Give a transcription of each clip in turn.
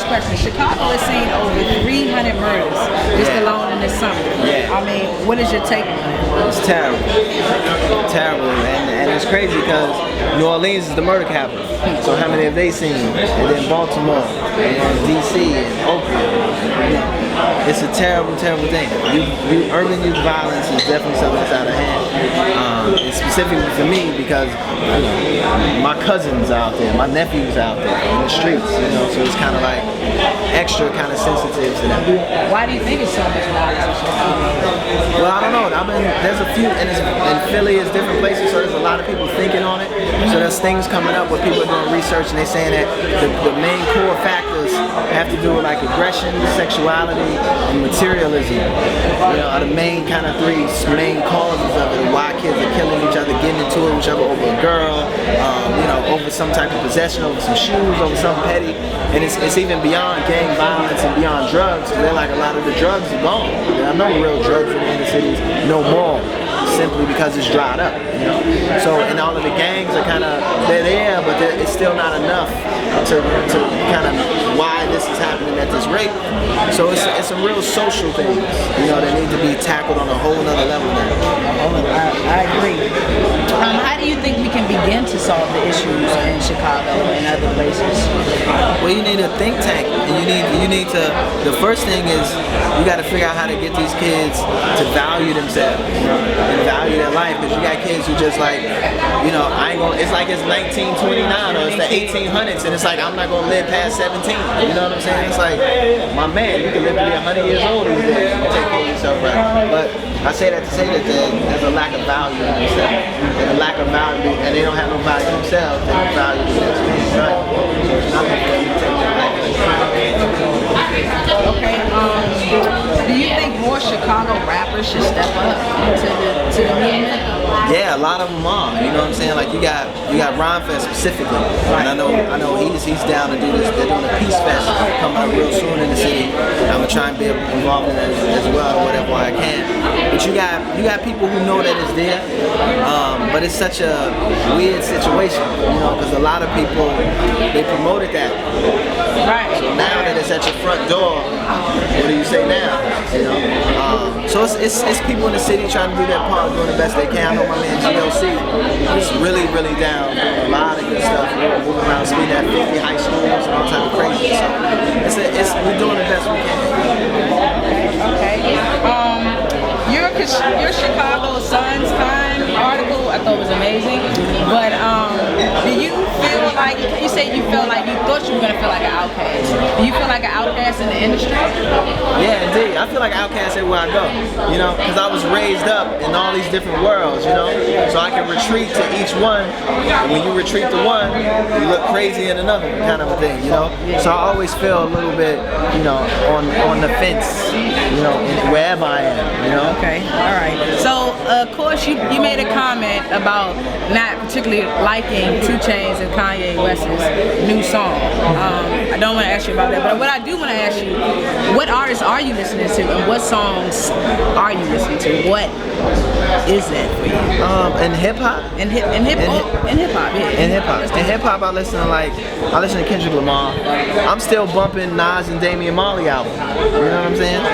last question. Chicago has seen over 300 murders just alone in this summer. Yeah. I mean, what is your take on it? It's terrible. Terrible. And it's crazy because New Orleans is the murder capital. So how many have they seen? And then Baltimore, and DC, and Oakland. It's a terrible, terrible thing. Urban youth violence is definitely something that's out of hand. And specifically for me because my cousins are out there, my nephew's out there in the streets, so it's kind of like extra kind of sensitive to that. Why do you think it's so much violence in Chicago? Well, I don't know. There's a few, and Philly is different places, so there's a lot of people thinking on it. So there's things coming up where people are doing research and they're saying that the main core factors have to do with like aggression, sexuality, and materialism. Are the main kind of three main causes of it. Why kids are killing each other, getting into it with each other over a girl, over some type of possession, over some shoes, over something petty. And it's even beyond gang violence and beyond drugs. They're like a lot of the drugs are gone. There are no real drugs in the inner cities, no more, simply because it's dried up. So, and all of the gangs are kind of, they're there, but it's still not enough to kind of why this is happening at this rate. So it's some real social things, that need to be tackled on a whole nother level now. I agree. How do you think we can begin to solve the issues in Chicago and other places? Well, you need a think tank, and you need to. The first thing is you got to figure out how to get these kids to value themselves and value their life. Because you got kids who just like, I ain't gonna. It's like it's 1929 or it's the 1800s, and it's like I'm not gonna live past 17. You know what I'm saying? It's like, my man, you can live to be 100 years old these days. You take care of yourself right. But I say that to say that there's a lack of value in themselves, and a lack of value, and they don't have no value themselves. They don't value the next man's right. So it's nothing for you to take their life. Okay. Do you think more Chicago rappers should step up to the movement? Yeah, a lot of them are. You know what I'm saying? Like you got Rhymefest specifically, and I know he's down to do this. They're doing a Peace Fest coming up real soon in the city. I'm gonna try and be involved in that as well, whatever I can. But you got people who know that it's there, but it's such a weird situation, because a lot of people they promoted that. Right. So now that it's at your front door, what do you say now? So it's people in the city trying to do their part, doing the best they can. I know my man GLC is really, really down, doing a lot of good stuff. Moving around, speaking at 50 high schools and all type of crazy. So we're doing the best we can. Okay. Your Chicago Sun's Time article I thought was amazing, but do you feel like, you said you felt like you thought you were going to feel like an outcast. Do you feel like an outcast in the industry? Yeah, indeed. I feel like an outcast everywhere I go, because I was raised up in all these different worlds, so I can retreat to each one. And when you retreat to one, you look crazy in another kind of a thing, So I always feel a little bit, on the fence, wherever I am, Okay, all right. So, of course, you made a comment about not particularly liking 2 Chainz and Kanye West's new song. I don't want to ask you about that, but what I do want to ask you, what artists are you listening to, and what songs are you listening to? What is that for you? In hip hop? In hip hop, yeah. In hip hop, I listen to Kendrick Lamar. I'm still bumping Nas and Damian Marley album. You know what I'm saying?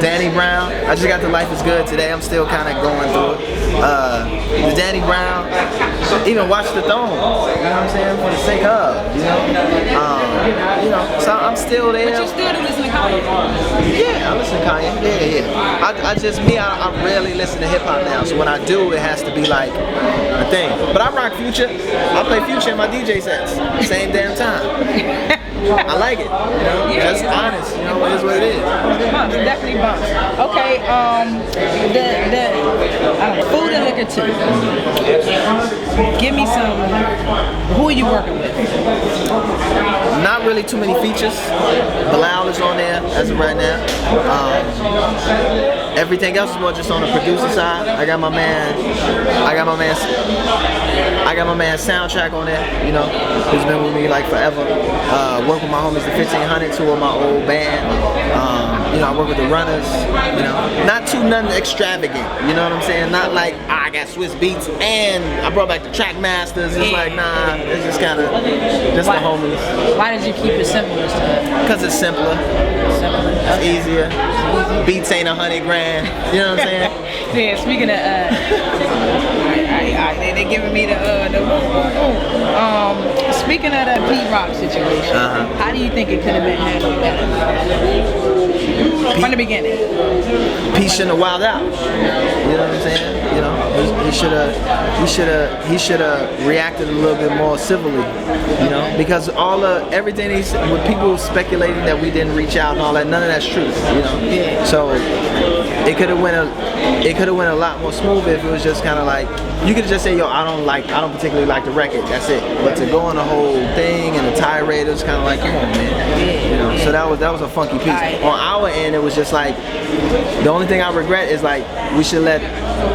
Danny Brown. I just got the Life Is Good today. I'm still kind of going through it. The Danny Brown. Even Watch the Throne. You know what I'm saying? For the sake of, So I'm still there. But you still do listen to Kanye? Yeah, I listen to Kanye. Yeah. I rarely listen to hip hop now. So when I do, it has to be like a thing. But I rock Future. I play Future in my DJ sets. Same damn time. I like it. Just honest. It is what it is. Bumps, definitely bumps. Okay, the food and liquor too. Give me some. Who are you working with? Not really too many features. Bilal is on there as of right now. everything else is more just on the producer side. I got my man Soundtrack on it, you know, who's been with me like forever. Work with my homies, the 1500, two of my old band. You know, I work with the Runners, you know, not too nothing extravagant, you know what I'm saying? Not like, I got Swiss Beats and I brought back the Track Masters. It's like, nah, it's just kind of, just the homies. Why did you keep it simple this time? Because it's simpler. It's easier. Beats ain't $100 grand, you know what I'm saying? Yeah, speaking of, they giving me the speaking of the P-Rock situation, how do you think it could have been handled better? From the beginning. P shouldn't have wilded out. You know what I'm saying? You know, he should have reacted a little bit more civilly. You know, because everything with people speculating that we didn't reach out and all that, none of that's true. You know, so it could have went a lot more smooth if it was just kind of like, you could just say, yo, I don't particularly like the record. That's it. But to go on the whole thing and the tirade, it was kind of like, come on, man. You know, so that was a funky piece. On our end, it was just like, the only thing I regret is like,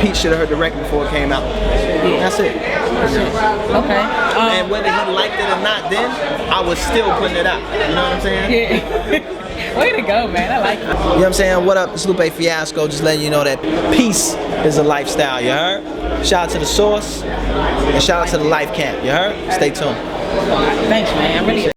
Pete should have heard the record before it came out. That's it. Okay. And whether he liked it or not, then I was still putting it out. You know what I'm saying? Yeah. Way to go, man. I like it. You know what I'm saying? What up? It's Lupe Fiasco. Just letting you know that peace is a lifestyle. You heard? Shout out to the Source and shout out to the Life Camp. You heard? Stay tuned. Thanks, man. I really